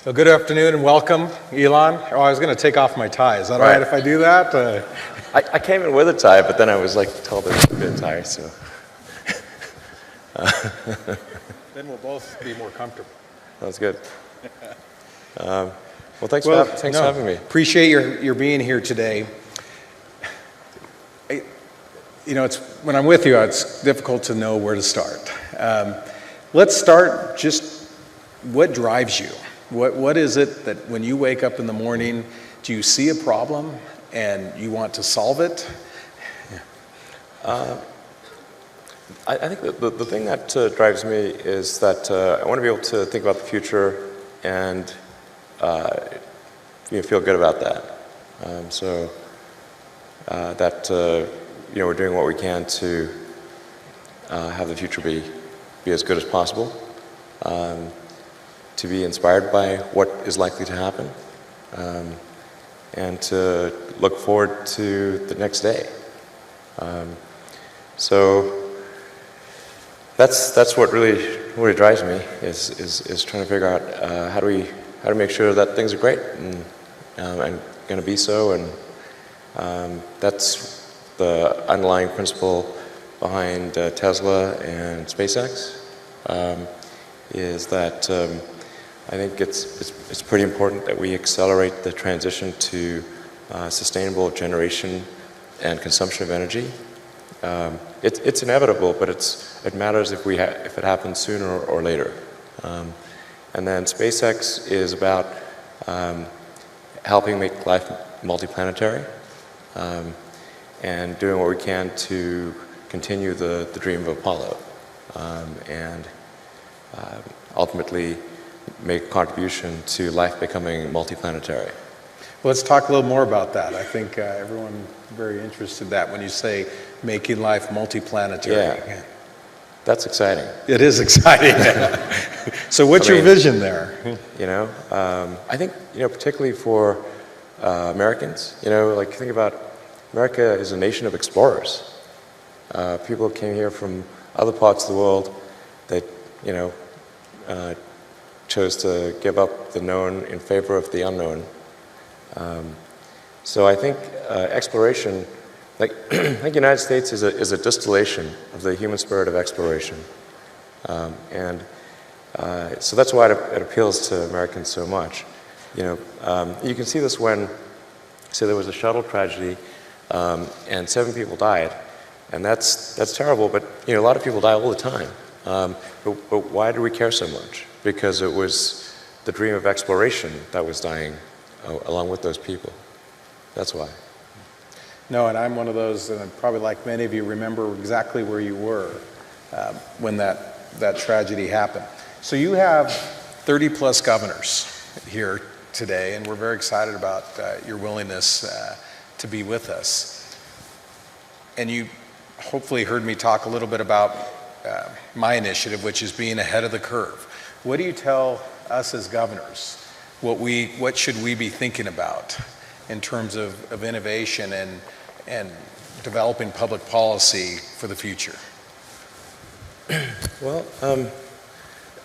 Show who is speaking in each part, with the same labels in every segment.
Speaker 1: Well, good afternoon and welcome, Elon. Oh, I was going to take off my tie. Is that all right if I do that?
Speaker 2: I came in with a tie, but then I was told there should be a tie, so.
Speaker 1: Then we'll both be more comfortable.
Speaker 2: That's good. Well, thanks for having me.
Speaker 1: Appreciate your being here today. It's when I'm with you, it's difficult to know where to start. Let's start just what drives you. What is it that when you wake up in the morning, do you see a problem and you want to solve it?
Speaker 2: I think the thing that drives me is that I want to be able to think about the future and feel good about that. We're doing what we can to have the future be as good as possible. To be inspired by what is likely to happen, and to look forward to the next day. So that's what really drives me is trying to figure out how do we make sure that things are great and going to be so, and that's the underlying principle behind Tesla and SpaceX. Is that I think it's pretty important that we accelerate the transition to sustainable generation and consumption of energy. It's inevitable, but it matters if it happens sooner or later. And then SpaceX is about helping make life multiplanetary and doing what we can to continue the dream of Apollo and ultimately make a contribution to life becoming multiplanetary.
Speaker 1: Well, let's talk a little more about that. I think everyone's very interested in that when you say making life multiplanetary.
Speaker 2: Yeah. That's exciting.
Speaker 1: It is exciting. So what's your vision there?
Speaker 2: I think, particularly for Americans, think about America is a nation of explorers. People came here from other parts of the world that, chose to give up the known in favor of the unknown. So I think exploration, I think the United States is a distillation of the human spirit of exploration. So that's why it appeals to Americans so much. You can see this when, say, there was a shuttle tragedy and 7 people died, and that's terrible, but a lot of people die all the time. But why do we care so much? Because it was the dream of exploration that was dying along with those people. That's why.
Speaker 1: No, and I'm one of those, and probably like many of you, remember exactly where you were when that tragedy happened. So you have 30 plus governors here today, and we're very excited about your willingness to be with us. And you hopefully heard me talk a little bit about my initiative, which is being ahead of the curve. What do you tell us as governors? What should we be thinking about in terms of innovation and developing public policy for the future?
Speaker 2: Well,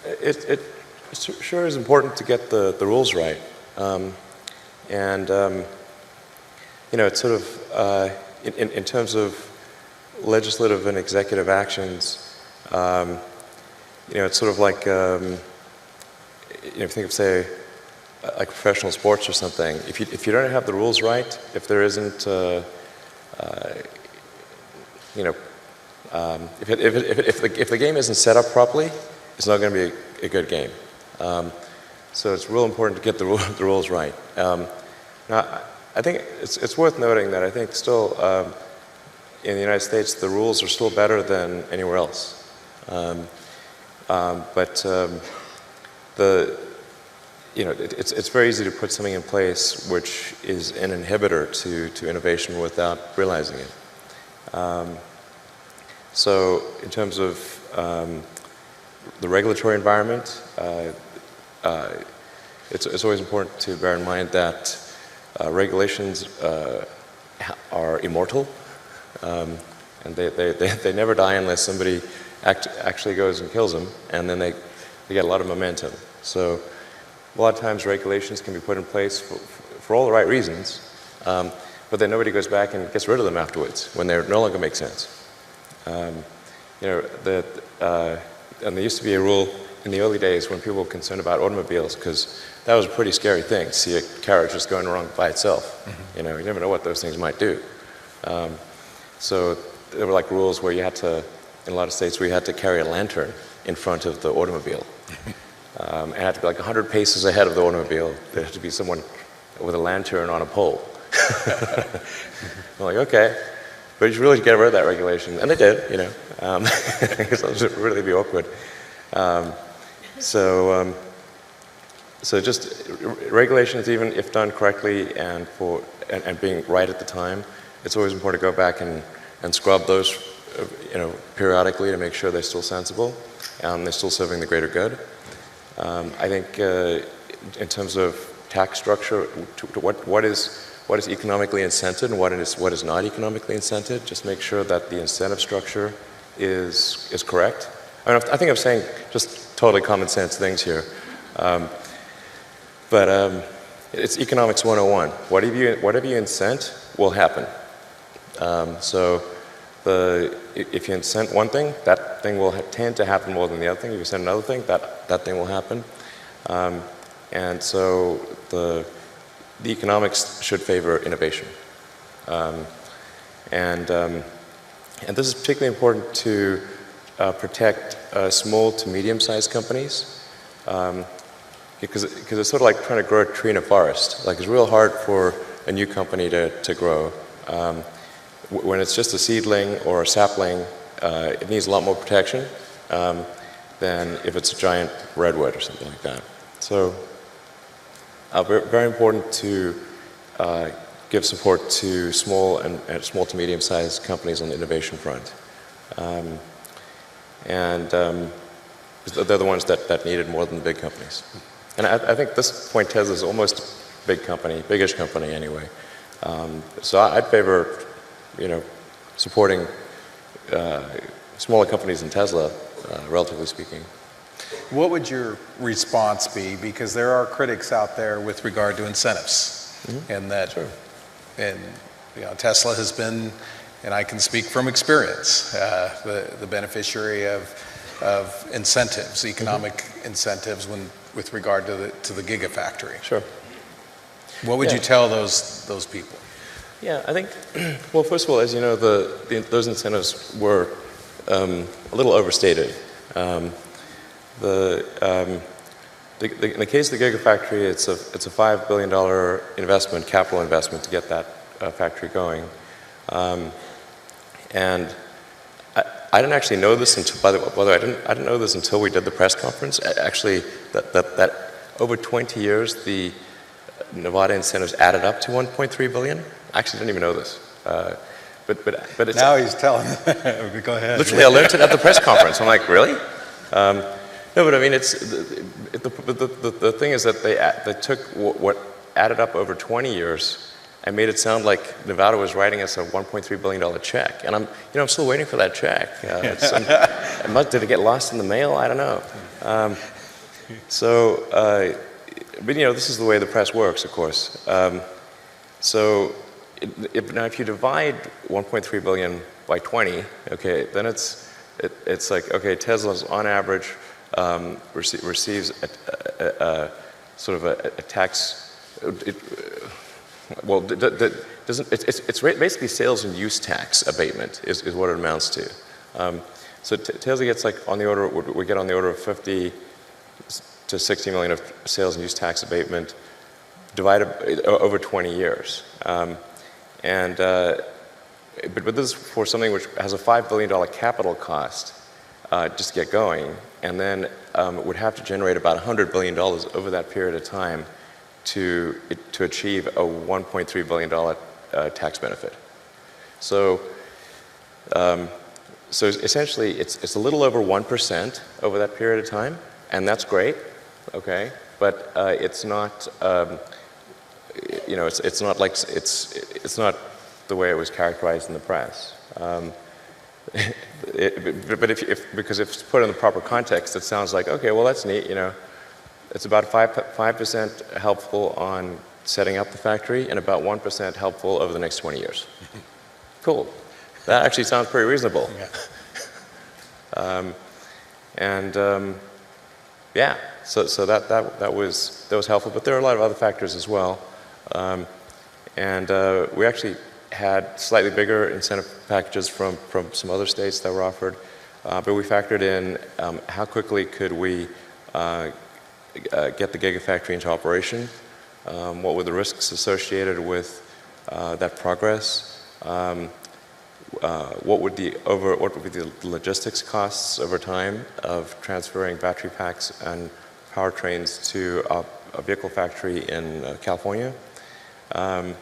Speaker 2: it sure is important to get the rules right. It's sort of, in terms of legislative and executive actions, it's sort of like, if you think of, say, like professional sports or something. If you don't have the rules right, if there isn't, if the game isn't set up properly, it's not going to be a good game. So it's real important to get the rules right. Now, I think it's worth noting that I think still in the United States the rules are still better than anywhere else. It's very easy to put something in place which is an inhibitor to innovation without realizing it. So in terms of the regulatory environment, it's always important to bear in mind that regulations are immortal, and they never die unless somebody actually goes and kills them, and then they get a lot of momentum. So a lot of times regulations can be put in place for all the right reasons, but then nobody goes back and gets rid of them afterwards when they no longer make sense. And there used to be a rule in the early days when people were concerned about automobiles, because that was a pretty scary thing to see a carriage just going wrong by itself. You never know what those things might do. So there were like rules where you had to, in a lot of states, where you had to carry a lantern in front of the automobile. It had to be like 100 paces ahead of the automobile. There had to be someone with a lantern on a pole. I'm like, okay, but you should really get rid of that regulation, and they did, because that would really be awkward. So just regulations, even if done correctly and being right at the time, it's always important to go back and scrub those, periodically to make sure they're still sensible, they're still serving the greater good. I think in terms of tax structure, what is economically incented and what is not economically incented, just make sure that the incentive structure is correct. I think I'm saying just totally common sense things here. But it's economics 101. Whatever you incent will happen. So if you incent one thing, that thing will tend to happen more than the other thing. If you incent another thing, that thing will happen. And so the economics should favor innovation. And this is particularly important to protect small to medium-sized companies, because it's sort of like trying to grow a tree in a forest. Like, it's real hard for a new company to grow. When it's just a seedling or a sapling, it needs a lot more protection than if it's a giant redwood or something like that. So very important to give support to small small to medium-sized companies on the innovation front. And they're the ones that need it more than the big companies. And I think at this point Tesla's almost a big company, biggish company anyway. So I'd favor, supporting smaller companies than Tesla, relatively speaking.
Speaker 1: What would your response be? Because there are critics out there with regard to incentives, and that,
Speaker 2: Sure.
Speaker 1: and Tesla has been, and I can speak from experience, the beneficiary of incentives, economic incentives, with regard to the Gigafactory.
Speaker 2: Sure.
Speaker 1: What would you tell those people?
Speaker 2: Yeah, I think, well, first of all, as you know, those incentives were a little overstated. In the case of the Gigafactory, it's a $5 billion capital investment to get that factory going. And I didn't actually know this until, by the way, I didn't know this until we did the press conference. Actually, that over 20 years, the Nevada incentives added up to $1.3 billion. I actually didn't even know this. But it's,
Speaker 1: now he's telling. Go ahead.
Speaker 2: Literally, I learned it at the press conference. I'm like, really? No, but I mean, the thing is that they took what added up over 20 years and made it sound like Nevada was writing us a $1.3 billion check. And I'm still waiting for that check. Did it get lost in the mail? I don't know. But this is the way the press works, of course. Now if you divide 1.3 billion by 20, okay, then it's like, okay, Tesla's on average receives sort of a tax. It's basically sales and use tax abatement is what it amounts to. So Tesla gets like we get on the order of 50 to 60 million of sales and use tax abatement divided over 20 years. But this is for something which has a $5 billion capital cost just to get going, and then would have to generate about $100 billion over that period of time to achieve a $1.3 billion tax benefit. So essentially, it's a little over 1% over that period of time, and that's great, okay? But it's not, it's not like it's not the way it was characterized in the press. Because if it's put in the proper context, it sounds like, okay, well, that's neat, It's about 5% helpful on setting up the factory and about 1% helpful over the next 20 years. Cool. That actually sounds pretty reasonable.
Speaker 1: Yeah.
Speaker 2: Yeah, so that was helpful, but there are a lot of other factors as well. We actually had slightly bigger incentive packages from some other states that were offered, but we factored in how quickly could we get the Gigafactory into operation, what were the risks associated with that progress, what would be the logistics costs over time of transferring battery packs and powertrains to a vehicle factory in California, and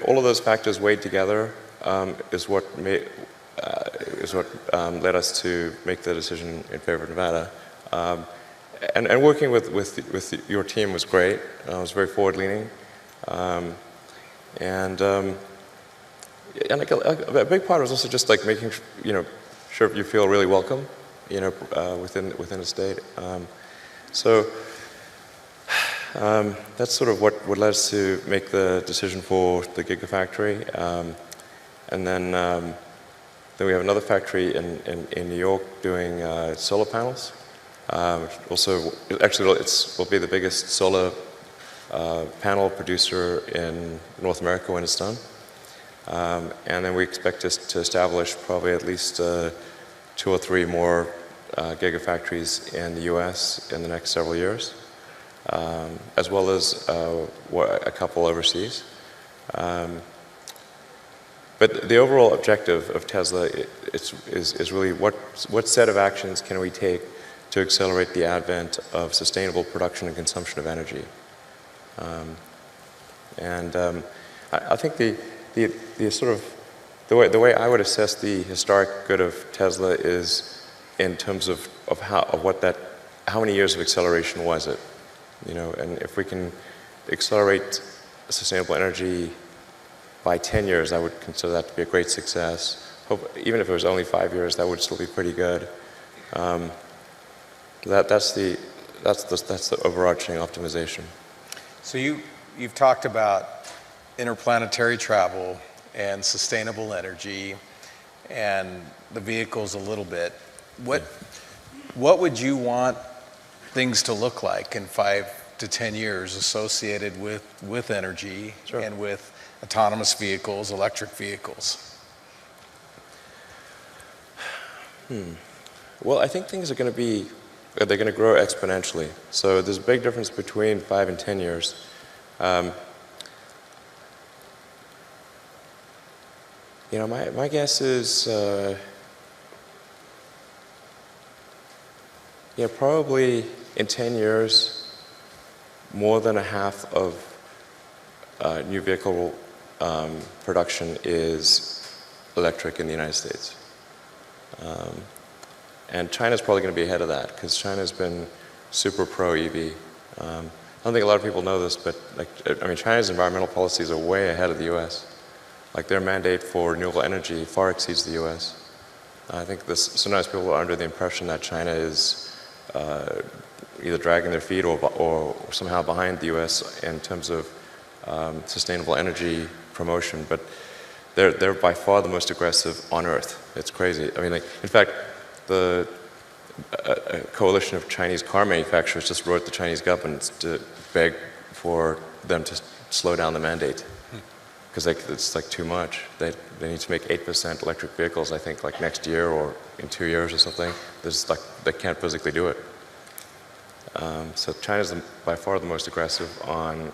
Speaker 2: all of those factors weighed together is what led us to make the decision in favor of Nevada. And working with your team was great. It was very forward-leaning. And like a big part was also just like making sure you feel really welcome, within the state. That's sort of what led us to make the decision for the Gigafactory. And then we have another factory in New York doing solar panels. Also, actually, will be the biggest solar panel producer in North America when it's done. And then we expect to establish probably at least 2 or 3 more gigafactories in the US in the next several years, as well as a couple overseas. But the overall objective of Tesla is really what set of actions can we take to accelerate the advent of sustainable production and consumption of energy. I think the sort of the way I would assess the historic good of Tesla is in terms of how many years of acceleration was it, and if we can accelerate sustainable energy by 10 years, I would consider that to be a great success. Even if it was only 5 years, that would still be pretty good. That's the overarching optimization.
Speaker 1: So you've talked about interplanetary travel and sustainable energy and the vehicles a little bit. What would you want things to look like in 5 to 10 years associated with energy? Sure. And with autonomous vehicles, electric vehicles?
Speaker 2: Well, I think things are going to grow exponentially. So there's a big difference between 5 and 10 years. My guess is, probably in 10 years, more than a half of new vehicle production is electric in the United States. And China's probably going to be ahead of that because China's been super pro-EV. I don't think a lot of people know this, but China's environmental policies are way ahead of the U.S. Like their mandate for renewable energy far exceeds the U.S. I think sometimes people are under the impression that China is either dragging their feet or somehow behind the U.S. in terms of sustainable energy promotion, but they're by far the most aggressive on Earth. It's crazy. In fact, a coalition of Chinese car manufacturers just wrote the Chinese government to beg for them to slow down the mandate because it's like too much. They need to make 8% electric vehicles, I think, like next year or in 2 years or something. They can't physically do it. So China's by far the most aggressive on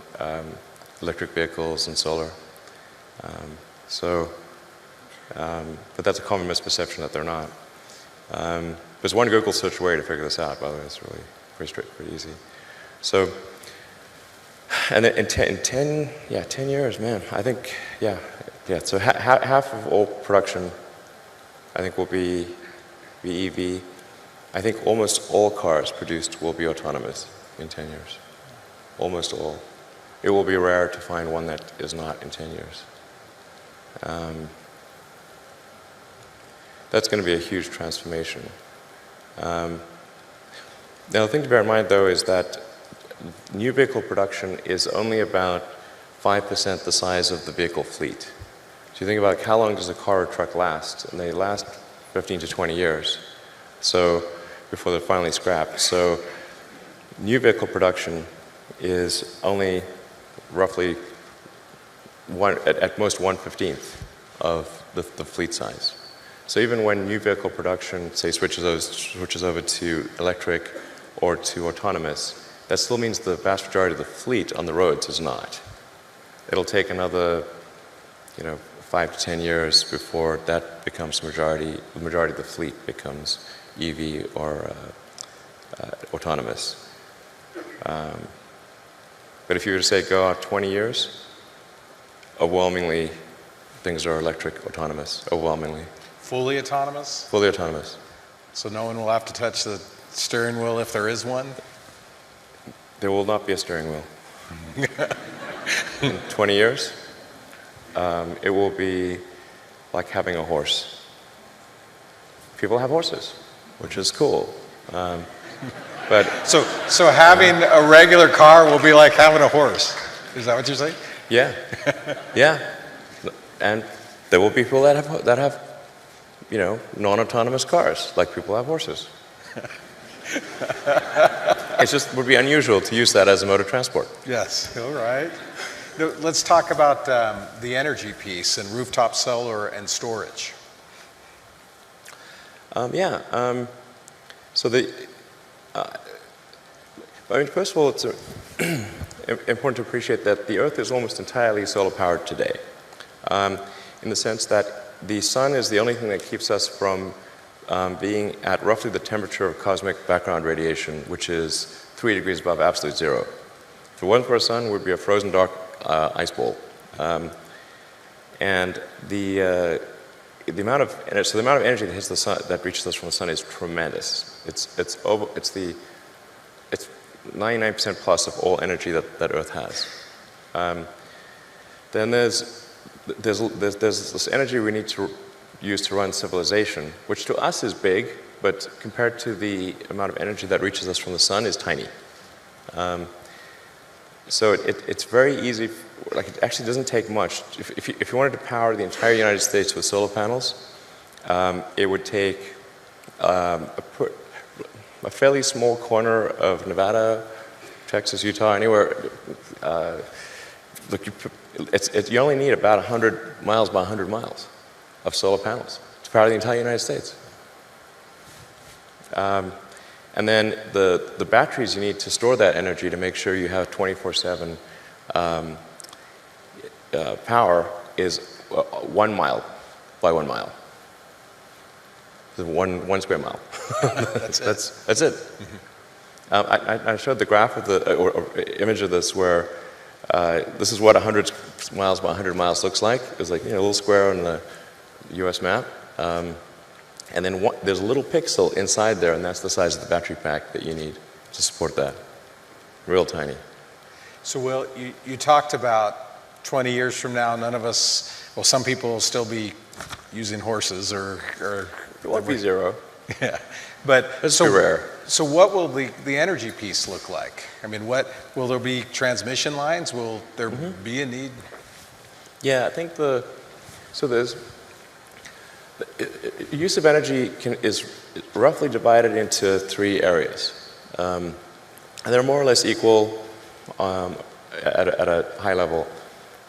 Speaker 2: electric vehicles and solar. But that's a common misperception that they're not. There's one Google search away to figure this out, by the way. It's really pretty easy. So, and then in 10 years, man, I think, so half of all production, I think, will be EV. I think almost all cars produced will be autonomous in 10 years. Almost all. It will be rare to find one that is not in 10 years. That's going to be a huge transformation. Now, the thing to bear in mind, though, is that new vehicle production is only about 5% the size of the vehicle fleet. So you think about how long does a car or truck last, and they last 15 to 20 years, so before they're finally scrapped. So new vehicle production is only roughly at most 1/15 of the fleet size. So even when new vehicle production, say, switches over to electric or to autonomous, that still means the vast majority of the fleet on the roads is not. It'll take another, 5 to 10 years before that becomes the majority of the fleet becomes EV or autonomous. But if you were to say go out 20 years, overwhelmingly things are electric, autonomous, overwhelmingly.
Speaker 1: Fully autonomous?
Speaker 2: Fully autonomous.
Speaker 1: So no one will have to touch the steering wheel if there is one?
Speaker 2: There will not be a steering wheel. In 20 years, it will be like having a horse. People have horses, which is cool. But
Speaker 1: so having a regular car will be like having a horse. Is that what you're saying?
Speaker 2: yeah, yeah, and there will be people that have non-autonomous cars, like people have horses. It just would be unusual to use that as a mode of transport.
Speaker 1: Yes. All right. Now, let's talk about the energy piece and rooftop solar and storage.
Speaker 2: So first of all, it's important to appreciate that the Earth is almost entirely solar powered today, in the sense that the sun is the only thing that keeps us from being at roughly the temperature of cosmic background radiation, which is 3 degrees above absolute zero. If it wasn't for a sun, we'd be a frozen dark ice bowl. And the amount of energy that hits the sun, that reaches us from the sun, is tremendous. It's 99% plus of all energy that Earth has. Then there's this energy we need to use to run civilization, which to us is big, but compared to the amount of energy that reaches us from the sun is tiny. So it's very easy. Like, it actually doesn't take much. If you wanted to power the entire United States with solar panels, it would take a fairly small corner of Nevada, Texas, Utah, anywhere. You only need about 100 miles by 100 miles of solar panels to power the entire United States. And then the batteries you need to store that energy to make sure you have 24/7 power is 1 mile by 1 mile. One square mile. That's it. I showed the graph of or image of this where this is what 100 miles by 100 miles looks like. It's like a little square on the U.S. map. And then there's a little pixel inside there, and that's the size of the battery pack that you need to support that. Real tiny.
Speaker 1: So, Will, you talked about 20 years from now, none of us, well, some people will still be using horses or
Speaker 2: it won't be zero.
Speaker 1: Yeah. But
Speaker 2: it's so rare.
Speaker 1: So what will the energy piece look like? I mean, what will there be? Transmission lines? Will there be a need?
Speaker 2: Yeah, I think there's use of energy is roughly divided into 3 areas, and they're more or less equal at a high level.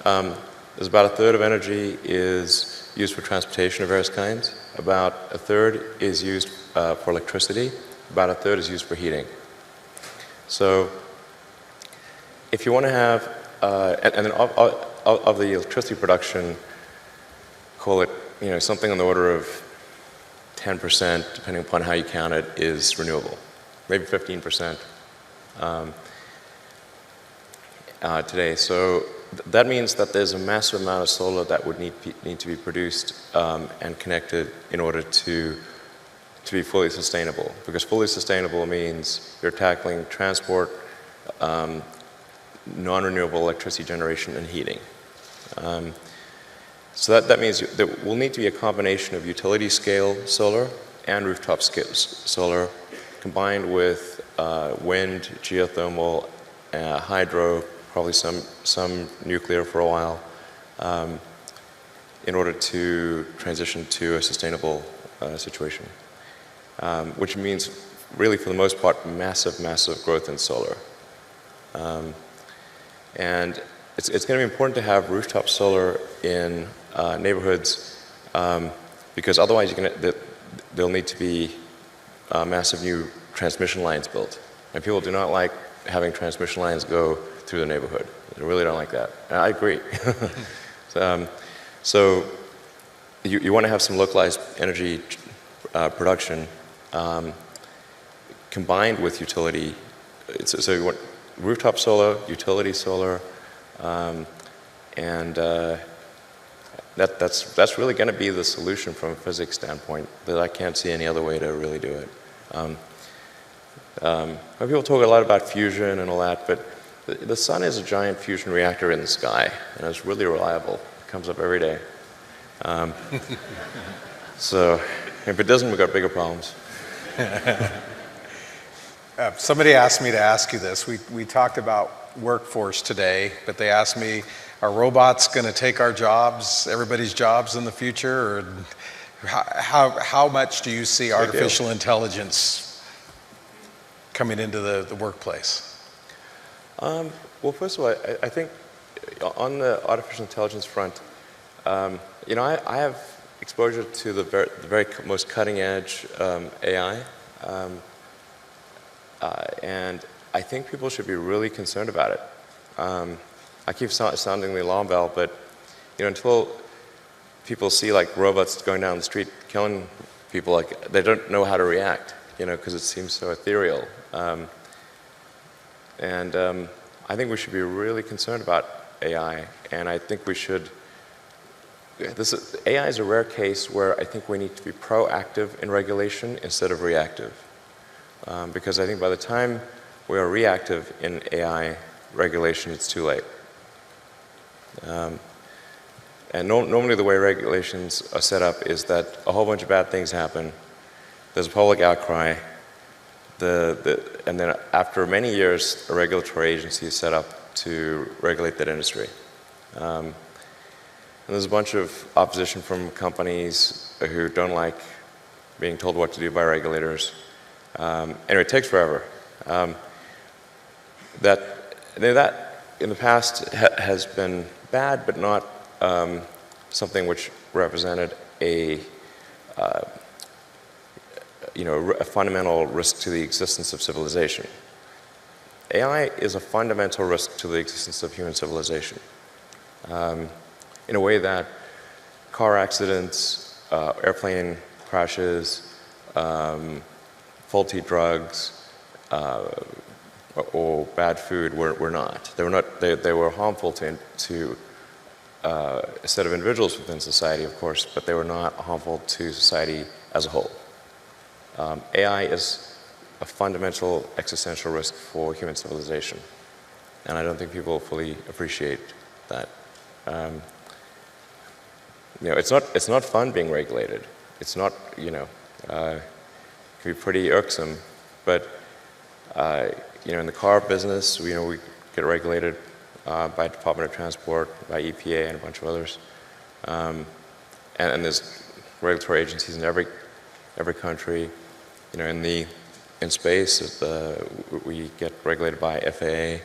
Speaker 2: There's about a third of energy is used for transportation of various kinds. About a third is used for electricity. About a third is used for heating. So if you want to have, and then of the electricity production, call it something on the order of 10%, depending upon how you count it, is renewable. Maybe 15% today. So that means that there's a massive amount of solar that would need to be produced and connected in order to be fully sustainable. Because fully sustainable means you're tackling transport, non-renewable electricity generation, and heating. So that means there will need to be a combination of utility scale solar and rooftop scale solar combined with wind, geothermal, hydro, probably some nuclear for a while, in order to transition to a sustainable situation, which means really for the most part massive growth in solar. And it's going to be important to have rooftop solar in neighborhoods because otherwise there'll need to be massive new transmission lines built. And people do not like having transmission lines go through the neighborhood. They really don't like that. And I agree. So you want to have some localized energy production combined with utility. So you want rooftop solar, utility solar, and that's really going to be the solution from a physics standpoint. That I can't see any other way to really do it. People talk a lot about fusion and all that, but the sun is a giant fusion reactor in the sky, and it's really reliable. It comes up every day. So if it doesn't, we've got bigger problems.
Speaker 1: Somebody asked me to ask you this. We talked about workforce today, but they asked me, are robots going to take our jobs, everybody's jobs in the future? Or how much do you see artificial intelligence coming into the workplace?
Speaker 2: Well, first of all, I think on the artificial intelligence front, I have exposure to the very most cutting edge AI. And I think people should be really concerned about it. I keep sounding the alarm bell, but until people see like robots going down the street killing people, like they don't know how to react, because it seems so ethereal. I think we should be really concerned about AI, and I think we should. AI is a rare case where I think we need to be proactive in regulation instead of reactive. Because I think by the time we are reactive in AI regulation, it's too late. And normally the way regulations are set up is that a whole bunch of bad things happen, there's a public outcry, and then after many years, a regulatory agency is set up to regulate that industry. And there's a bunch of opposition from companies who don't like being told what to do by regulators. Anyway, it takes forever. That in the past has been bad, but not something which represented a fundamental risk to the existence of civilization. AI is a fundamental risk to the existence of human civilization. In a way that car accidents, airplane crashes, faulty drugs, or bad food were not. They were not. They were harmful to a set of individuals within society, of course, but they were not harmful to society as a whole. AI is a fundamental existential risk for human civilization, and I don't think people fully appreciate that. It's not fun being regulated. It's not, it can be pretty irksome, but in the car business, we get regulated by Department of Transport, by EPA, and a bunch of others, and there's regulatory agencies in every country. In space, we get regulated by FAA,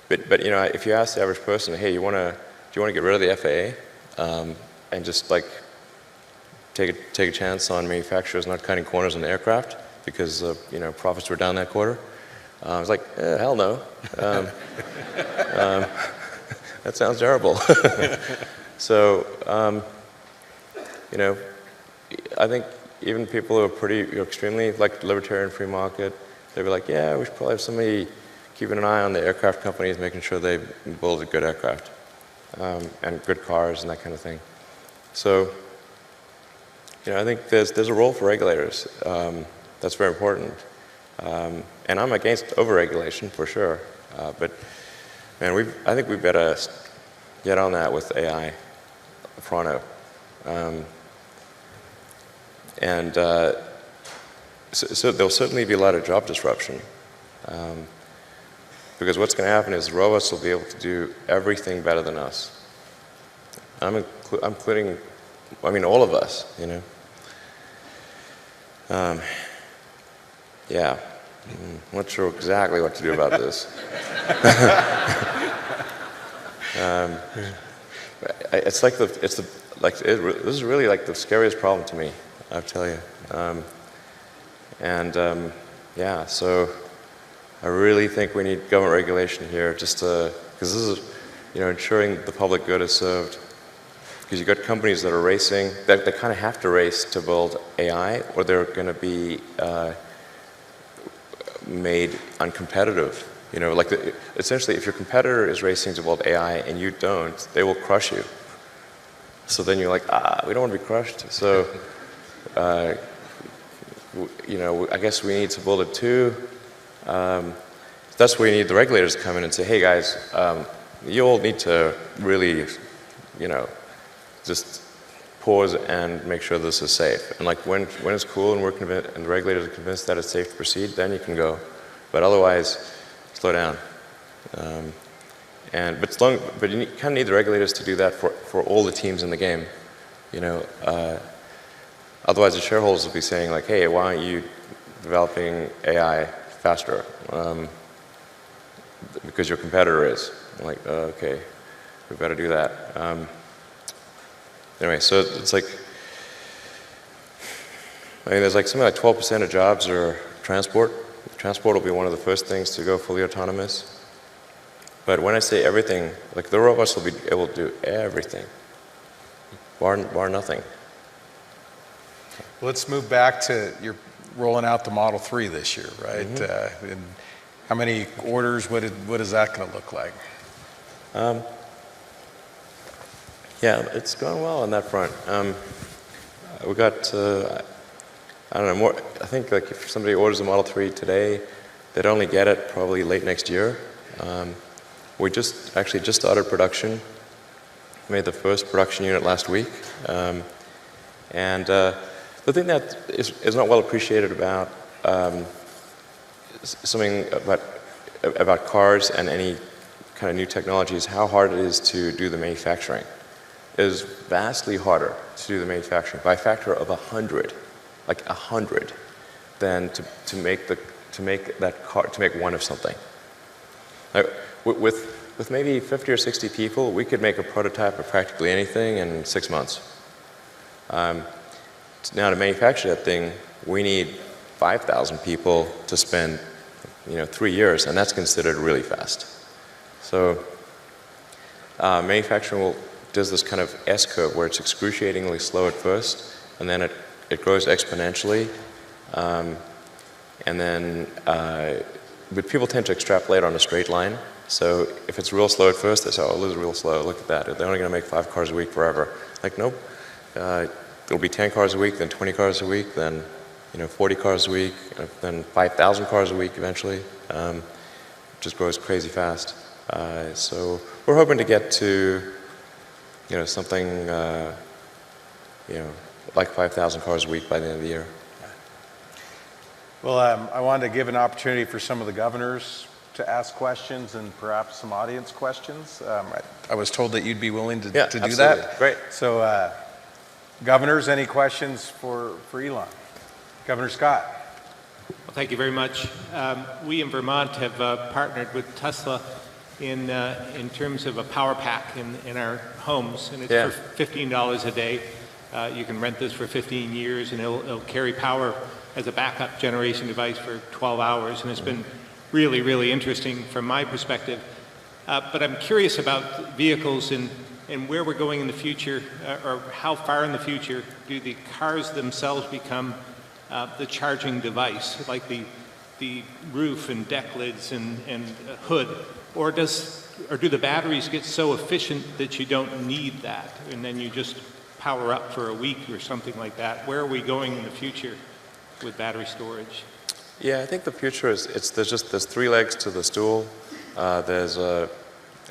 Speaker 2: but if you ask the average person, hey, do you want to get rid of the FAA and just like take a chance on manufacturers not cutting corners on the aircraft because profits were down that quarter? I was like, hell no. That sounds terrible. So I think even people who are pretty extremely like libertarian free market, they'd be like, yeah, we should probably have somebody keeping an eye on the aircraft companies, making sure they build a good aircraft and good cars and that kind of thing. So I think there's a role for regulators. That's very important. And I'm against overregulation for sure. But man, I think we better get on that with AI pronto. And so there'll certainly be a lot of job disruption. Because what's going to happen is robots will be able to do everything better than us. I'm including, I mean, all of us, you know. Yeah, I'm not sure exactly what to do about this. This is really like the scariest problem to me, I'll tell you. Yeah, so I really think we need government regulation here, just to, because this is, you know, ensuring the public good is served. Because you've got companies that are racing, that they kind of have to race to build AI, or they're going to be made uncompetitive. You know, like essentially, if your competitor is racing to build AI and you don't, they will crush you. So then you're like, we don't want to be crushed. So, you know, I guess we need to build it too. That's where you need the regulators to come in and say, hey guys, you all need to really, you know, just pause and make sure this is safe. And like when it's cool and we're convinced, and the regulators are convinced that it's safe to proceed, then you can go. But otherwise, slow down. But you kind of need the regulators to do that for all the teams in the game. You know, otherwise the shareholders will be saying like, hey, why aren't you developing AI faster? Because your competitor is. I'm like, okay, we've got to do that. Anyway, so it's like, I mean, there's like something like 12% of jobs are transport. Transport will be one of the first things to go fully autonomous. But when I say everything, like the robots will be able to do everything, bar nothing.
Speaker 1: Let's move back to, you're rolling out the Model 3 this year, right? Mm-hmm. And how many orders, what is that going to look like? Yeah, it's going well on that front. We got, I don't know, more. I think like if somebody orders a Model 3 today, they'd only get it probably late next year. We just started production. Made the first production unit last week. The thing that is not well appreciated about something about cars and any kind of new technology is how hard it is to do the manufacturing. It is vastly harder to do the manufacturing by a factor of 100, like 100, than to make one of something. Like, with maybe 50 or 60 people, we could make a prototype of practically anything in 6 months. Now to manufacture that thing, we need 5,000 people to spend, 3 years, and that's considered really fast. So manufacturing does this kind of S-curve where it's excruciatingly slow at first, and then it grows exponentially, but people tend to extrapolate on a straight line. So if it's real slow at first, they say, oh, this is real slow, look at that. They're only going to make 5 cars a week forever. Like, nope. It'll be 10 cars a week, then 20 cars a week, then 40 cars a week, then 5,000 cars a week eventually. Just grows crazy fast. So we're hoping to get to something like 5,000 cars a week by the end of the year. Well, I wanted to give an opportunity for some of the governors to ask questions and perhaps some audience questions. I was told that you'd be willing to do
Speaker 2: absolutely.
Speaker 1: that.
Speaker 2: Great.
Speaker 1: So, governors, any questions for Elon? Governor Scott.
Speaker 3: Well, thank you very much. We in Vermont have partnered with Tesla in terms of a power pack in our homes, and it's for $15 a day. You can rent this for 15 years, and it'll carry power as a backup generation device for 12 hours, and it's been really, really interesting from my perspective. But I'm curious about vehicles and where we're going in the future, or how far in the future do the cars themselves become the charging device, like the roof and deck lids and hood, or do the batteries get so efficient that you don't need that, and then you just power up for a week or something like that? Where are we going in the future with battery storage?
Speaker 2: Yeah, I think the future is there's 3 legs to the stool. There's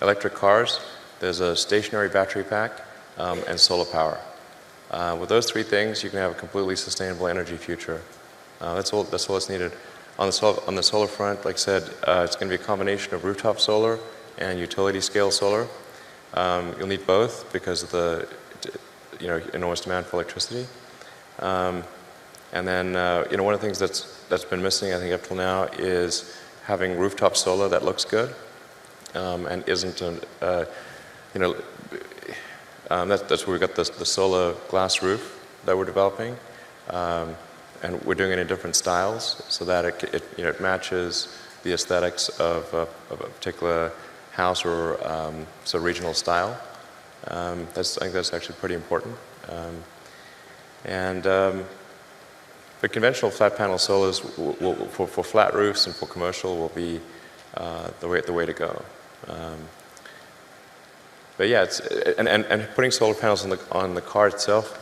Speaker 2: electric cars, there's a stationary battery pack, and solar power. With those three things, you can have a completely sustainable energy future. That's all that's needed. On the solar front, like I said, it's going to be a combination of rooftop solar and utility scale solar. You'll need both because of the enormous demand for electricity. And then one of the things that's been missing, I think, up till now is having rooftop solar that looks good and isn't that's where we got the solar glass roof that we're developing, and we're doing it in different styles so that it matches the aesthetics of a particular house or regional style. I think that's actually pretty important. The conventional flat panel solars for flat roofs and for commercial will be the way to go. But yeah, and putting solar panels on the car itself,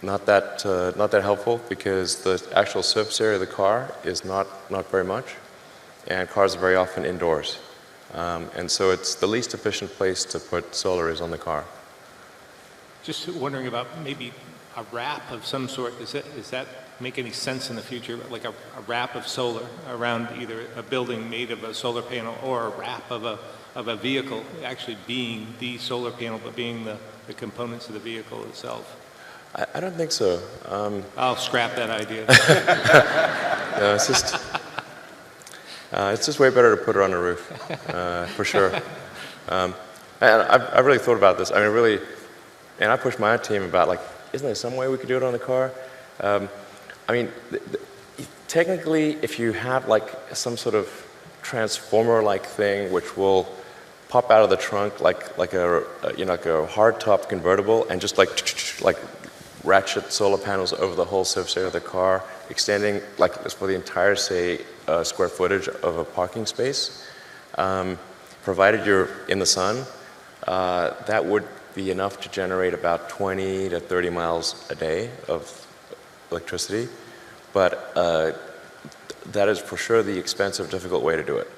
Speaker 2: not that helpful because the actual surface area of the car is not very much, and cars are very often indoors, and so it's the least efficient place to put solar is on the car.
Speaker 3: Just wondering about maybe a wrap of some sort. Does that make any sense in the future? Like a wrap of solar around either a building made of a solar panel or a wrap of a vehicle actually being the solar panel, but being the components of the vehicle itself?
Speaker 2: I don't think so.
Speaker 3: I'll scrap that idea.
Speaker 2: No, it's just way better to put it on the roof, for sure. And I've really thought about this. I mean, really, and I pushed my team about, like, isn't there some way we could do it on the car? I mean, technically, if you have like some sort of transformer-like thing which will pop out of the trunk like a hard-top convertible and just like ratchet solar panels over the whole surface area of the car, extending like for the entire, say, square footage of a parking space, provided you're in the sun, that would be enough to generate about 20 to 30 miles a day of electricity. But that is for sure the expensive, difficult way to do it.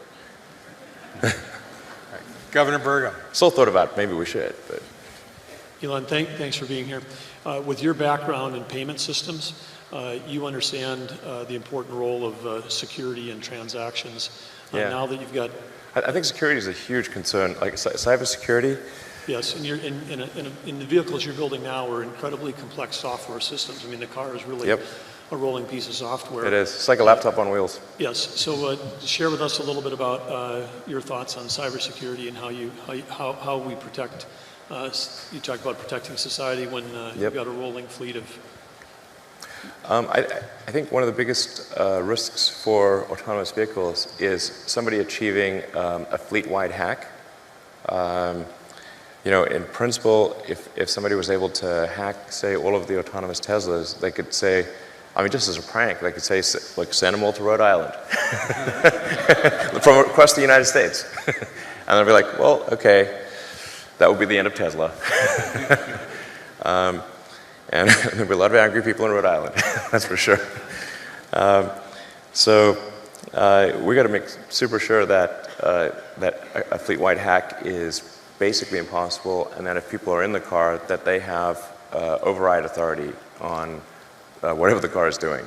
Speaker 1: Governor Burgum.
Speaker 2: Still thought about maybe we should, but.
Speaker 4: Elon, thanks for being here. With your background in payment systems, you understand the important role of security and transactions.
Speaker 2: Yeah.
Speaker 4: Now that you've got...
Speaker 2: I think security is a huge concern, like cybersecurity.
Speaker 4: Yes, and in the vehicles you're building now are incredibly complex software systems. I mean, the car is really a rolling piece of software.
Speaker 2: It is. It's like a laptop on wheels.
Speaker 4: Yes. So share with us a little bit about your thoughts on cybersecurity and how we protect. You talked about protecting society when you've got a rolling fleet of.
Speaker 2: I think one of the biggest risks for autonomous vehicles is somebody achieving a fleet-wide hack. In principle, if somebody was able to hack, say, all of the autonomous Teslas, they could say, I mean, just as a prank, they could say, like, send them all to Rhode Island from across the United States. And they'll be like, well, okay, that would be the end of Tesla. And there'll be a lot of angry people in Rhode Island, that's for sure. So we got to make super sure that a fleet-wide hack is basically impossible, and that if people are in the car, that they have override authority on whatever the car is doing.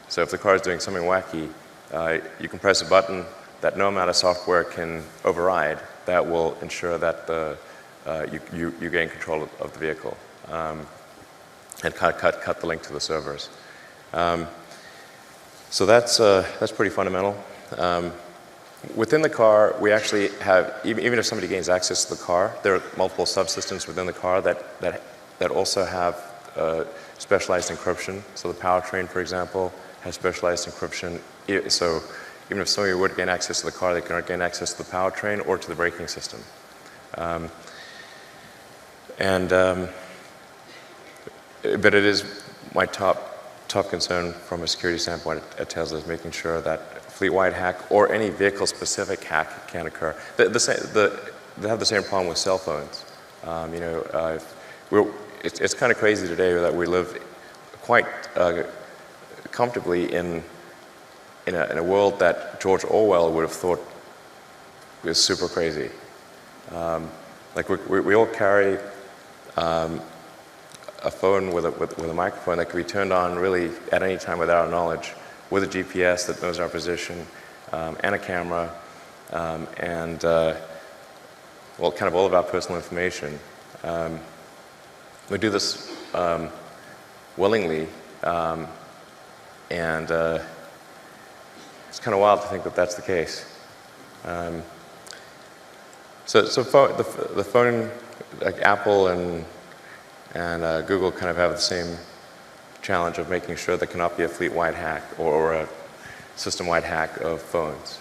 Speaker 2: So if the car is doing something wacky, you can press a button that no amount of software can override. That will ensure that you gain control of the vehicle and cut the link to the servers. So that's pretty fundamental. Within the car, we actually have, even if somebody gains access to the car, there are multiple subsystems within the car that also have specialized encryption. So the powertrain, for example, has specialized encryption. So even if somebody would gain access to the car, they cannot gain access to the powertrain or to the braking system. But it is my top concern from a security standpoint at Tesla is making sure that fleet-wide hack or any vehicle-specific hack can occur. They have the same problem with cell phones. It's kind of crazy today that we live quite comfortably in a world that George Orwell would have thought was super crazy. Like we all carry a phone with a microphone that can be turned on really at any time without our knowledge, with a GPS that knows our position, and a camera, and well, kind of all of our personal information. We do this willingly, and it's kind of wild to think that that's the case. So the phone, like Apple and Google, kind of have the same challenge of making sure there cannot be a fleet-wide hack or a system-wide hack of phones,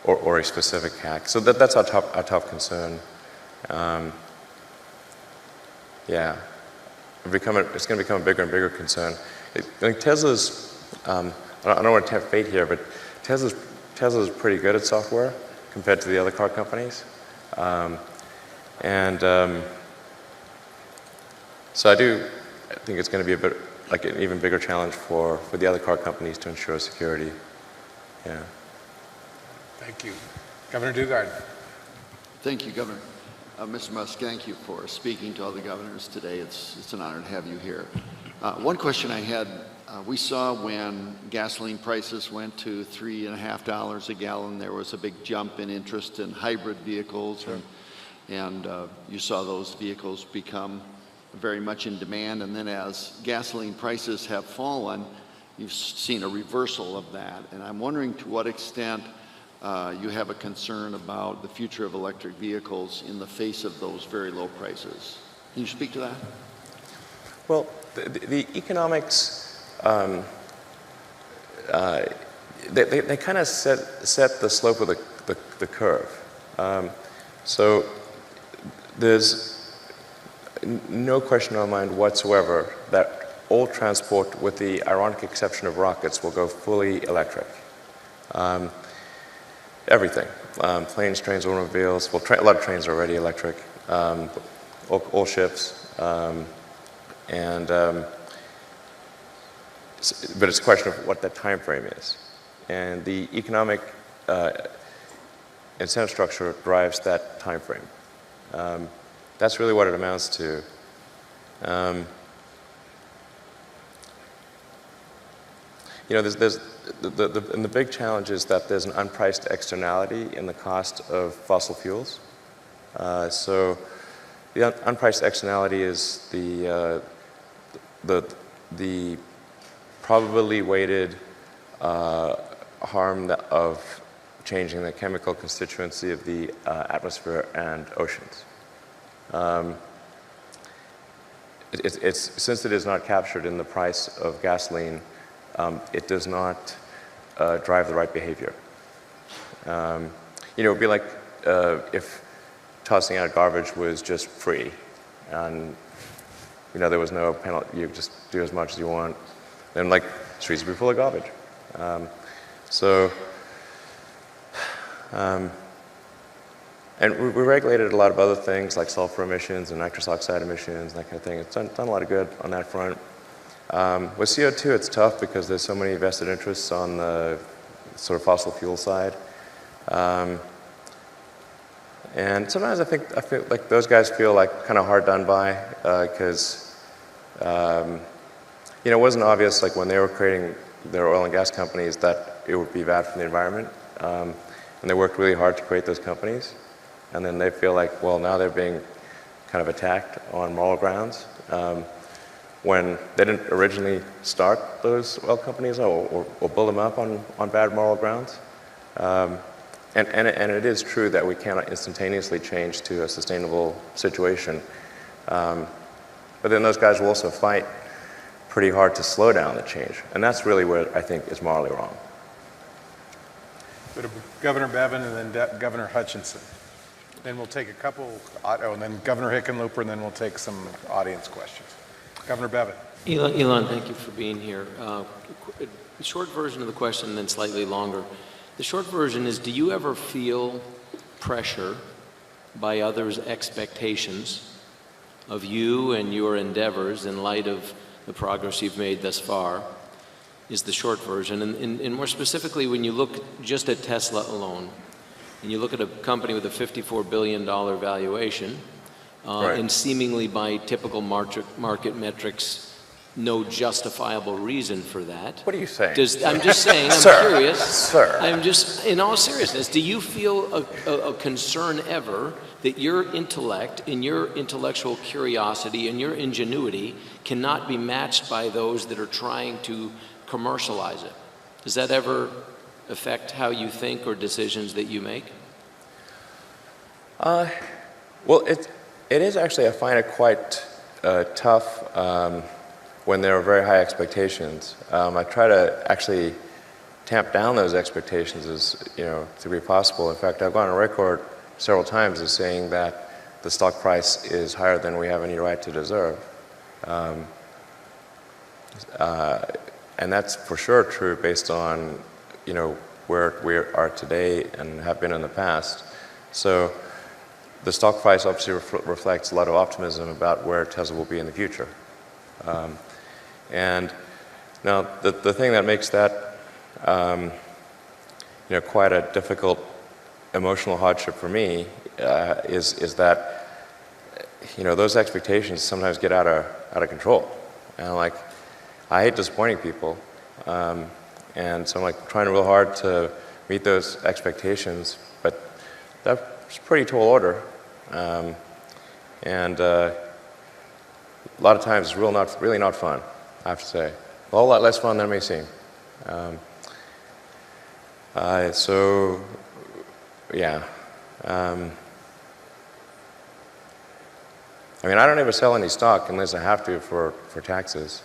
Speaker 2: or a specific hack. So that's our top concern. Yeah, it's going to become a bigger and bigger concern. I think Tesla's, I don't want to tempt fate here, but Tesla's pretty good at software compared to the other car companies. So I think it's going to be a bit like an even bigger challenge for the other car companies to ensure security. Yeah.
Speaker 1: Thank you. Governor Dugard.
Speaker 5: Thank you, Governor. Mr. Musk, thank you for speaking to all the governors today. It's an honor to have you here. One question I had, we saw when gasoline prices went to $3.50 a gallon, there was a big jump in interest in hybrid vehicles, sure. and you saw those vehicles become very much in demand. And then as gasoline prices have fallen, you've seen a reversal of that. And I'm wondering to what extent you have a concern about the future of electric vehicles in the face of those very low prices. Can you speak to that?
Speaker 2: Well, the economics, they kind of set the slope of the curve. So there's no question in my mind whatsoever that all transport, with the ironic exception of rockets, will go fully electric. Everything, planes, trains, automobiles, well, a lot of trains are already electric, all ships, but it's a question of what that time frame is. And the economic incentive structure drives that time frame. That's really what it amounts to. And the big challenge is that there's an unpriced externality in the cost of fossil fuels. So the unpriced externality is the probability weighted harm of changing the chemical constituency of the atmosphere and oceans. Since it is not captured in the price of gasoline, it does not drive the right behavior. It would be like if tossing out garbage was just free, and there was no penalty. You just do as much as you want. Then, like, streets would be full of garbage. And we regulated a lot of other things like sulfur emissions and nitrous oxide emissions and that kind of thing. It's done a lot of good on that front. With CO2, it's tough because there's so many vested interests on the sort of fossil fuel side. And sometimes I feel like those guys feel like kind of hard done by because, it wasn't obvious, like when they were creating their oil and gas companies, that it would be bad for the environment. And they worked really hard to create those companies. And then they feel like, well, now they're being kind of attacked on moral grounds. When they didn't originally start those oil companies or build them up on bad moral grounds. And it is true that we cannot instantaneously change to a sustainable situation. But then those guys will also fight pretty hard to slow down the change. And that's really where I think is morally wrong.
Speaker 1: Go to Governor Bevin and then Governor Hutchinson. Then we'll take a couple, and then Governor Hickenlooper, and then we'll take some audience questions. Governor Bevin.
Speaker 6: Elon, thank you for being here. The short version of the question, and then slightly longer. The short version is, do you ever feel pressure by others' expectations of you and your endeavors in light of the progress you've made thus far, is the short version. And more specifically, when you look just at Tesla alone, and you look at a company with a $54 billion valuation,
Speaker 2: Right.
Speaker 6: and seemingly by typical market metrics, no justifiable reason for that.
Speaker 2: What are you saying?
Speaker 6: I'm just saying, I'm
Speaker 2: Sir.
Speaker 6: curious.
Speaker 2: Sir.
Speaker 6: I'm just, in all seriousness, do you feel a concern ever that your intellect and your intellectual curiosity and your ingenuity cannot be matched by those that are trying to commercialize it? Does that ever affect how you think or decisions that you make?
Speaker 2: Well, it is actually, I find it quite tough when there are very high expectations. I try to actually tamp down those expectations as to be possible. In fact, I've gone on record several times as saying that the stock price is higher than we have any right to deserve. And that's for sure true based on where we are today and have been in the past. So the stock price obviously reflects a lot of optimism about where Tesla will be in the future. And now the thing that makes that quite a difficult emotional hardship for me is that those expectations sometimes get out of control. And I hate disappointing people, and so I'm trying real hard to meet those expectations, but that's a pretty tall order. And a lot of times it's really not fun, I have to say. A whole lot less fun than it may seem. So, yeah. I mean, I don't ever sell any stock unless I have to for taxes.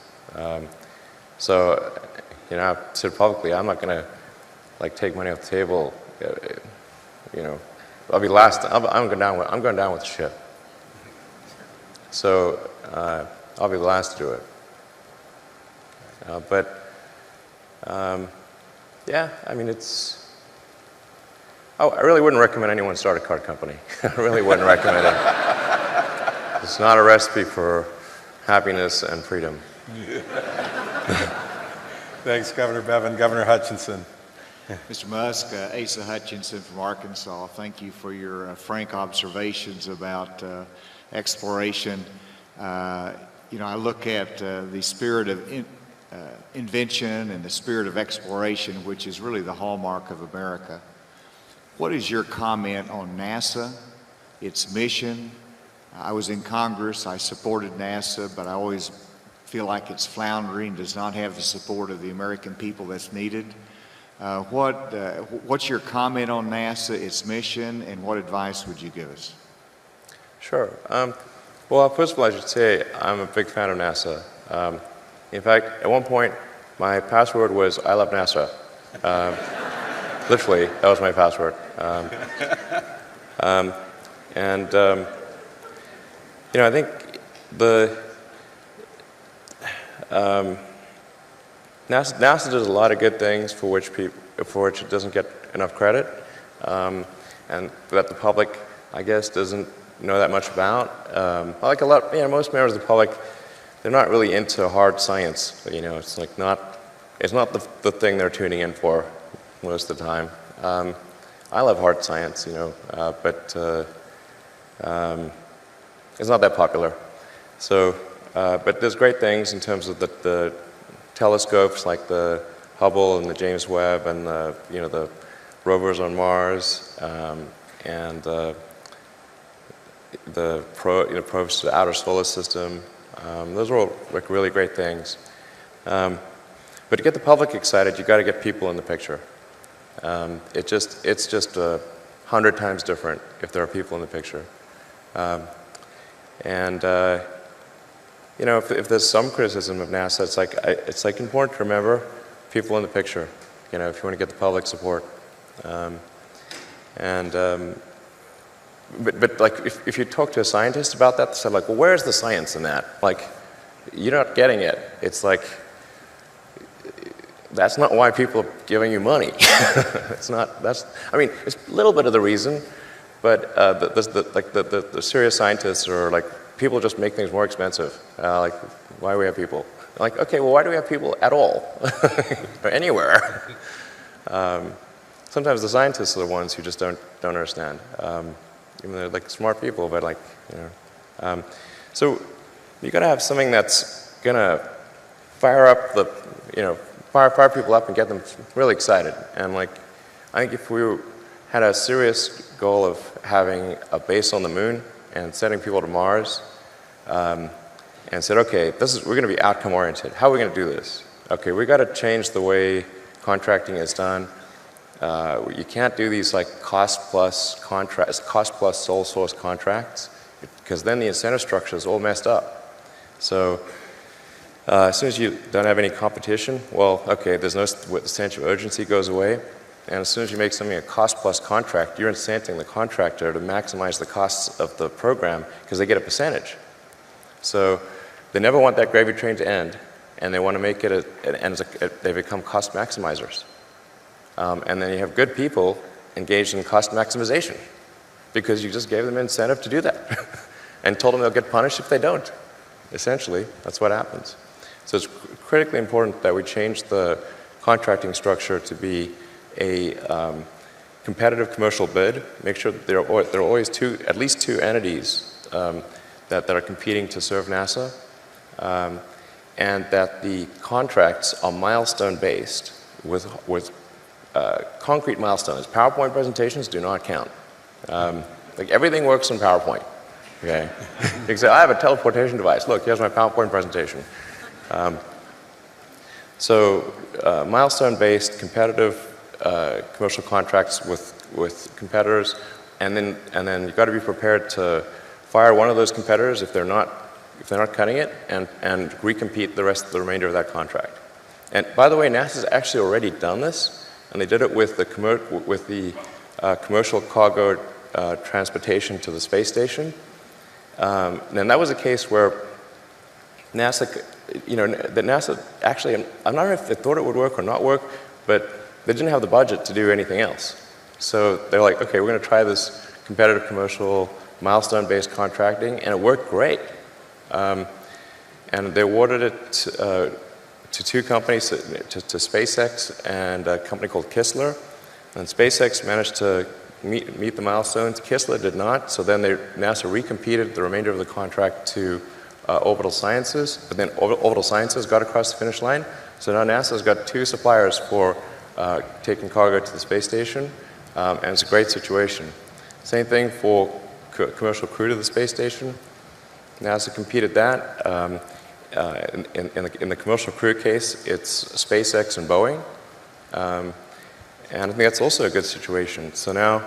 Speaker 2: So, I've said publicly, I'm not going to take money off the table. I'll be last. I'm going down with the ship. So I'll be the last to do it. Yeah, I mean, I really wouldn't recommend anyone start a car company. I really wouldn't recommend it. It's not a recipe for happiness and freedom.
Speaker 1: Thanks, Governor Bevin. Governor Hutchinson.
Speaker 7: Mr. Musk, Asa Hutchinson from Arkansas, thank you for your frank observations about exploration. I look at the spirit of invention and the spirit of exploration, which is really the hallmark of America. What is your comment on NASA, its mission? I was in Congress, I supported NASA, but I always feel like it's floundering, does not have the support of the American people that's needed. What's your comment on NASA, its mission, and what advice would you give us?
Speaker 2: Sure. Well, first of all, I should say I'm a big fan of NASA. In fact, at one point, my password was "I love NASA." Literally, that was my password. I think NASA does a lot of good things for which it doesn't get enough credit, and that the public, I guess, doesn't know that much about. Most members of the public, they're not really into hard science. It's not the thing they're tuning in for most of the time. I love hard science, but it's not that popular. So, but there's great things in terms of the telescopes like the Hubble and the James Webb and the rovers on Mars and the probes to the outer solar system. Those are all really great things. But to get the public excited, you've got to get people in the picture. It's just 100 times different if there are people in the picture. If there's some criticism of NASA, it's important to remember people in the picture. If you want to get the public support. If you talk to a scientist about that, they say well, where's the science in that? You're not getting it. It's that's not why people are giving you money. It's a little bit of the reason, but the serious scientists are people just make things more expensive. Why do we have people? Okay, well, why do we have people at all? Or anywhere? Sometimes the scientists are the ones who just don't understand. Even though they're smart people, but So you got to have something that's going to fire up the, fire people up and get them really excited. And like, I think if we had a serious goal of having a base on the moon and sending people to Mars, and said, okay, we're going to be outcome oriented. How are we going to do this? Okay, we got to change the way contracting is done. You can't do these like cost plus sole source contracts, because then the incentive structure is all messed up. So as soon as you don't have any competition, well, okay, there's no, the sense of urgency goes away. And as soon as you make something a cost plus contract, you're incenting the contractor to maximize the costs of the program because they get a percentage. So they never want that gravy train to end, and they want to make it, they become cost maximizers. And then you have good people engaged in cost maximization because you just gave them incentive to do that and told them they'll get punished if they don't. Essentially, that's what happens. So it's critically important that we change the contracting structure to be a competitive commercial bid. Make sure that there are always at least two entities that are competing to serve NASA, and that the contracts are milestone-based with concrete milestones. PowerPoint presentations do not count. Like everything works in PowerPoint. Okay, you can say, I have a teleportation device. Look, here's my PowerPoint presentation. So milestone-based, competitive commercial contracts with competitors, and then you've got to be prepared to fire one of those competitors if they're not cutting it, and recompete the remainder of that contract. And by the way, NASA's actually already done this, and they did it with the commercial cargo transportation to the space station. And that was a case where NASA, NASA actually, I'm not sure if they thought it would work or not work, but they didn't have the budget to do anything else. So they're like, okay, we're going to try this competitive commercial milestone-based contracting, and it worked great. And they awarded it to two companies, to SpaceX and a company called Kistler. And SpaceX managed to meet the milestones. Kistler did not, so then NASA recompeted the remainder of the contract to Orbital Sciences, but then Orbital Sciences got across the finish line. So now NASA's got two suppliers for taking cargo to the space station, and it's a great situation. Same thing for commercial crew to the space station. NASA competed that. In the commercial crew case, it's SpaceX and Boeing. And I think that's also a good situation. So now,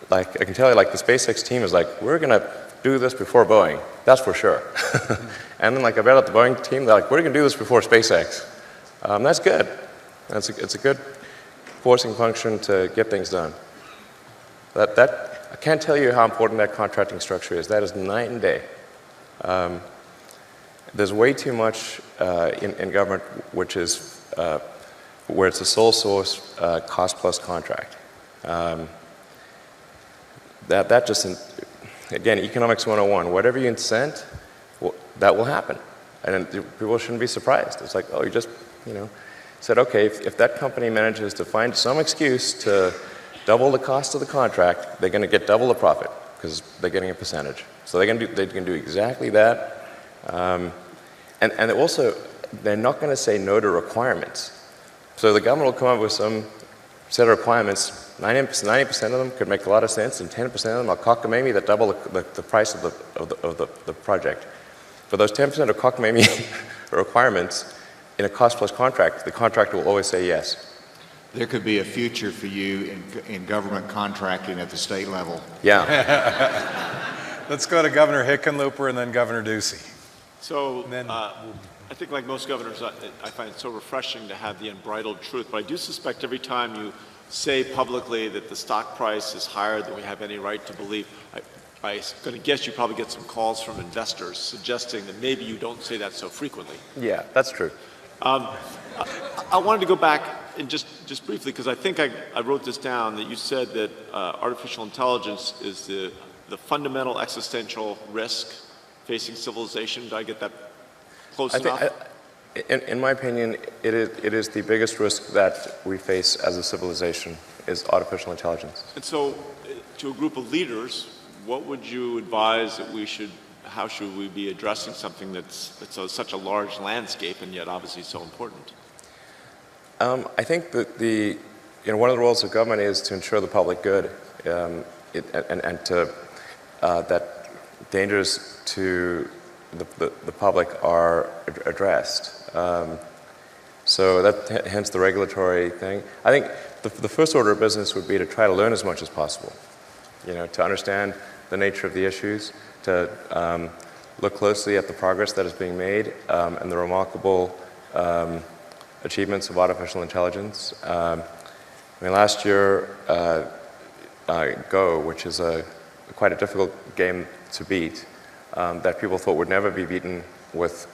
Speaker 2: like I can tell you, like the SpaceX team is like, we're going to do this before Boeing. That's for sure. And then like I read out the Boeing team, they're like, we're going to do this before SpaceX. That's good. It's a good forcing function to get things done. I can't tell you how important that contracting structure is. That is night and day. There's way too much in government which is where it's a sole source cost plus contract. That just, again, economics 101, whatever you incent, that will happen. And people shouldn't be surprised. It's like, oh, you just, said, okay, if that company manages to find some excuse to double the cost of the contract, they're going to get double the profit because they're getting a percentage. So they can do exactly that. And also, they're not going to say no to requirements. So the government will come up with some set of requirements. 90% of them could make a lot of sense, and 10% of them are cockamamie that double the price of the project. For those 10% of cockamamie requirements in a cost-plus contract, the contractor will always say yes.
Speaker 7: There could be a future for you in government contracting at the state level.
Speaker 2: Yeah.
Speaker 1: Let's go to Governor Hickenlooper and then Governor Ducey.
Speaker 8: So I think like most governors, I find it so refreshing to have the unbridled truth, but I do suspect every time you say publicly that the stock price is higher than we have any right to believe, I'm going to guess you probably get some calls from investors suggesting that maybe you don't say that so frequently.
Speaker 2: Yeah, that's true.
Speaker 8: I wanted to go back and just briefly, because I think I wrote this down, that you said that artificial intelligence is the fundamental existential risk facing civilization. Did I get that close enough?
Speaker 2: In my opinion, it is the biggest risk that we face as a civilization is artificial intelligence.
Speaker 8: And so, to a group of leaders, what would you advise that how should we be addressing something that's such a large landscape and yet obviously so important?
Speaker 2: I think that one of the roles of government is to ensure the public good, and to that dangers to the public are addressed. So that hence the regulatory thing. I think the first order of business would be to try to learn as much as possible. To understand the nature of the issues, to look closely at the progress that is being made, and the remarkable achievements of artificial intelligence. Last year, Go, which is quite a difficult game to beat, that people thought would never be beaten with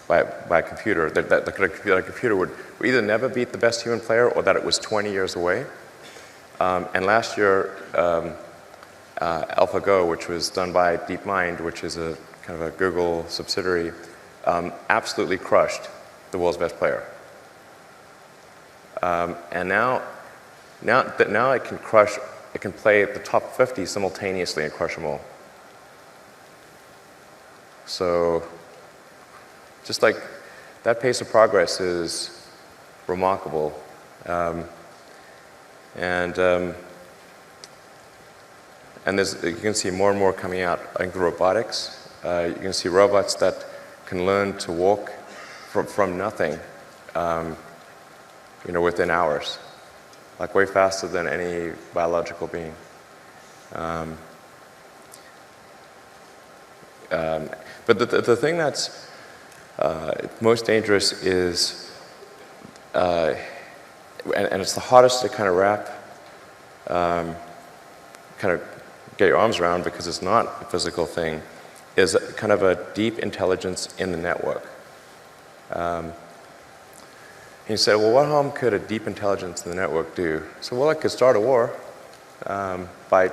Speaker 2: by a computer, that a computer would either never beat the best human player or that it was 20 years away. And last year, AlphaGo, which was done by DeepMind, which is a kind of a Google subsidiary, absolutely crushed the world's best player. And now it can play the top 50 simultaneously and crush them all. So just like that pace of progress is remarkable. And you can see more and more coming out. I think the robotics, you can see robots that can learn to walk from nothing, within hours, like way faster than any biological being. But the thing that's most dangerous is, and it's the hardest to kind of wrap, kind of get your arms around because it's not a physical thing, is kind of a deep intelligence in the network. You say, well, what harm could a deep intelligence in the network do? So, well, it could start a war by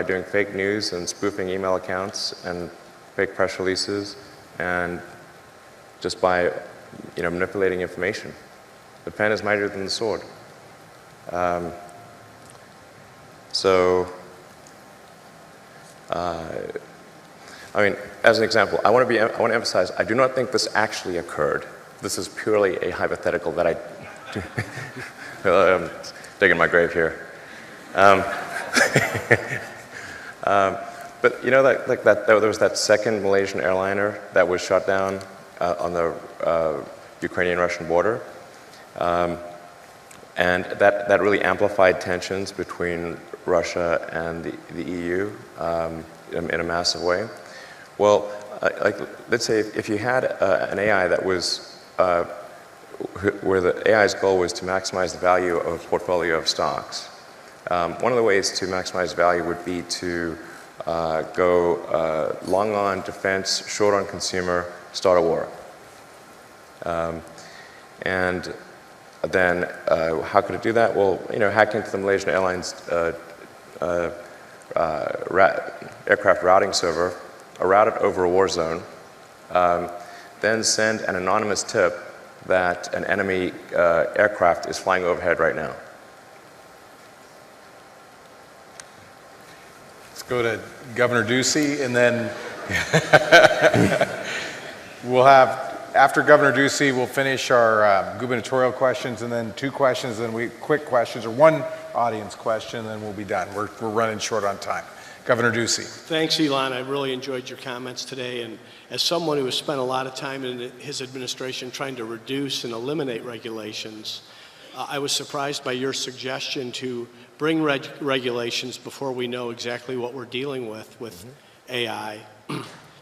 Speaker 2: doing fake news and spoofing email accounts and fake press releases, and just by manipulating information. The pen is mightier than the sword. As an example, I want to emphasize, I do not think this actually occurred. This is purely a hypothetical that I'm digging my grave here. But there was that second Malaysian airliner that was shot down on the Ukrainian-Russian border, and that really amplified tensions between Russia and the EU in a massive way. Well, let's say if you had an AI that was where the AI's goal was to maximize the value of a portfolio of stocks. One of the ways to maximize value would be to go long on defense, short on consumer, start a war. And then how could it do that? Well, hack into the Malaysian Airlines aircraft routing server, route it over a war zone, then send an anonymous tip that an enemy aircraft is flying overhead right now.
Speaker 1: Let's go to Governor Ducey, and then we'll have, after Governor Ducey, we'll finish our gubernatorial questions, and then 2 questions, and then quick questions, or 1 audience question, and then we'll be done. We're running short on time. Governor Ducey.
Speaker 9: Thanks, Elon. I really enjoyed your comments today. And as someone who has spent a lot of time in his administration trying to reduce and eliminate regulations, I was surprised by your suggestion to bring regulations before we know exactly what we're dealing with AI.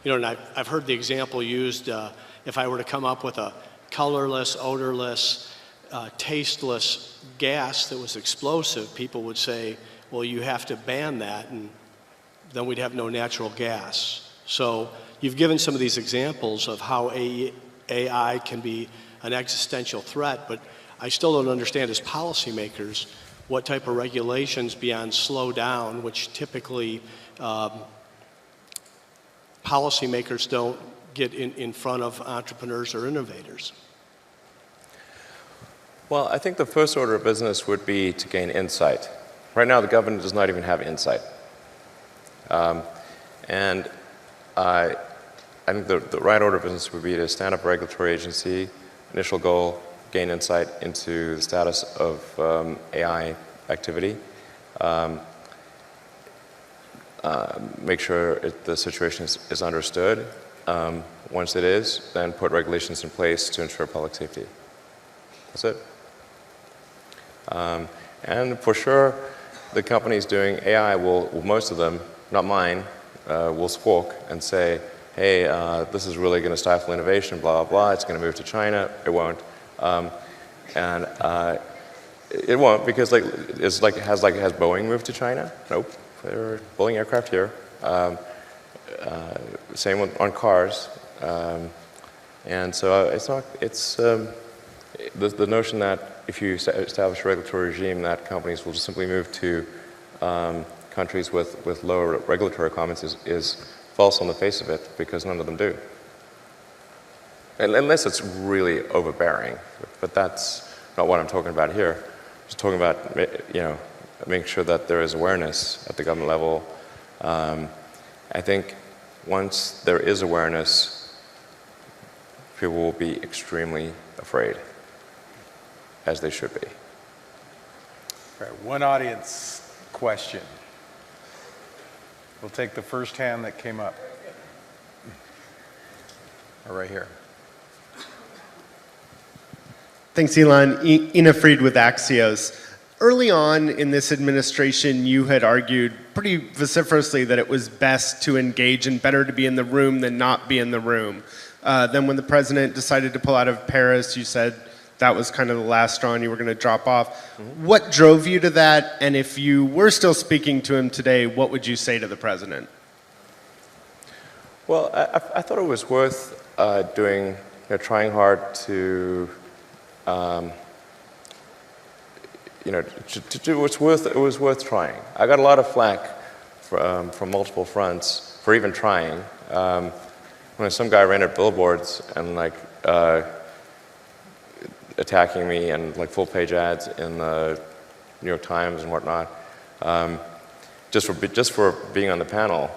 Speaker 9: And I've heard the example used, if I were to come up with a colorless, odorless, tasteless gas that was explosive, people would say, well, you have to ban that, and then we'd have no natural gas. So you've given some of these examples of how AI can be an existential threat, but I still don't understand as policymakers what type of regulations beyond slow down, which typically policymakers don't get in front of entrepreneurs or innovators.
Speaker 2: Well, I think the first order of business would be to gain insight. Right now, the government does not even have insight. And I think the right order of business would be to stand up a regulatory agency, initial goal, gain insight into the status of AI activity, make sure the situation is understood. Once it is, then put regulations in place to ensure public safety. That's it. And for sure, the companies doing AI will, most of them, not mine, will squawk and say, hey, this is really going to stifle innovation, blah, blah, blah. It's going to move to China. It won't. And it won't, because has Boeing moved to China? Nope. They're building aircraft here. Same on cars. And so the notion that if you establish a regulatory regime, that companies will just simply move to countries with lower regulatory requirements is false on the face of it, because none of them do. Unless it's really overbearing, but that's not what I'm talking about here. I'm just talking about, making sure that there is awareness at the government level. I think once there is awareness, people will be extremely afraid, as they should be.
Speaker 1: All right, one audience question. We'll take the first hand that came up. Right here.
Speaker 10: Thanks, Elon. Ina Fried with Axios. Early on in this administration, you had argued pretty vociferously that it was best to engage and better to be in the room than not be in the room. Then when the president decided to pull out of Paris, you said that was kind of the last straw and you were going to drop off. Mm-hmm. What drove you to that? And if you were still speaking to him today, what would you say to the president?
Speaker 2: Well, I thought it was worth doing, trying hard to, to do what's worth. It was worth trying. I got a lot of flack from multiple fronts for even trying. When some guy ran at billboards and attacking me and full-page ads in the New York Times and whatnot, just for being on the panel,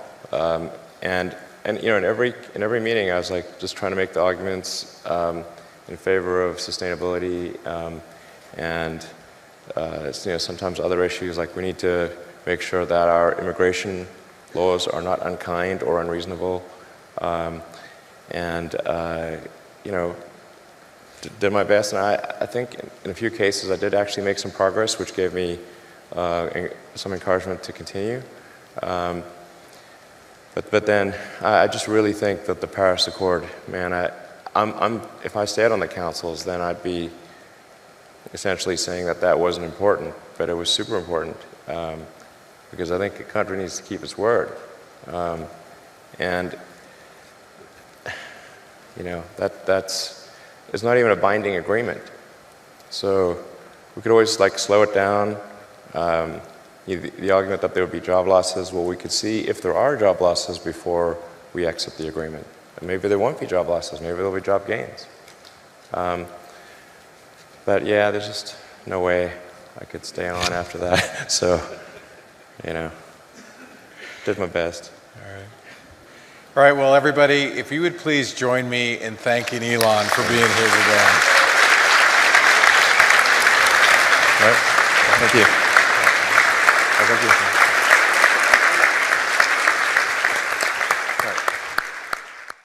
Speaker 2: and in every meeting I was just trying to make the arguments in favor of sustainability, and sometimes other issues, like we need to make sure that our immigration laws are not unkind or unreasonable, did my best. And I think in a few cases I did actually make some progress, which gave me some encouragement to continue. But then I just really think that the Paris Accord, man, if I stayed on the councils, then I'd be essentially saying that wasn't important, but it was super important, because I think a country needs to keep its word. It's not even a binding agreement. So we could always slow it down. The argument that there would be job losses, well, we could see if there are job losses before we exit the agreement. And maybe there won't be job losses, maybe there'll be job gains. But yeah, there's just no way I could stay on after that. So, did my best.
Speaker 1: All right, well, everybody, if you would please join me in thanking Elon for being here today.
Speaker 2: All right. Thank you. Thank you.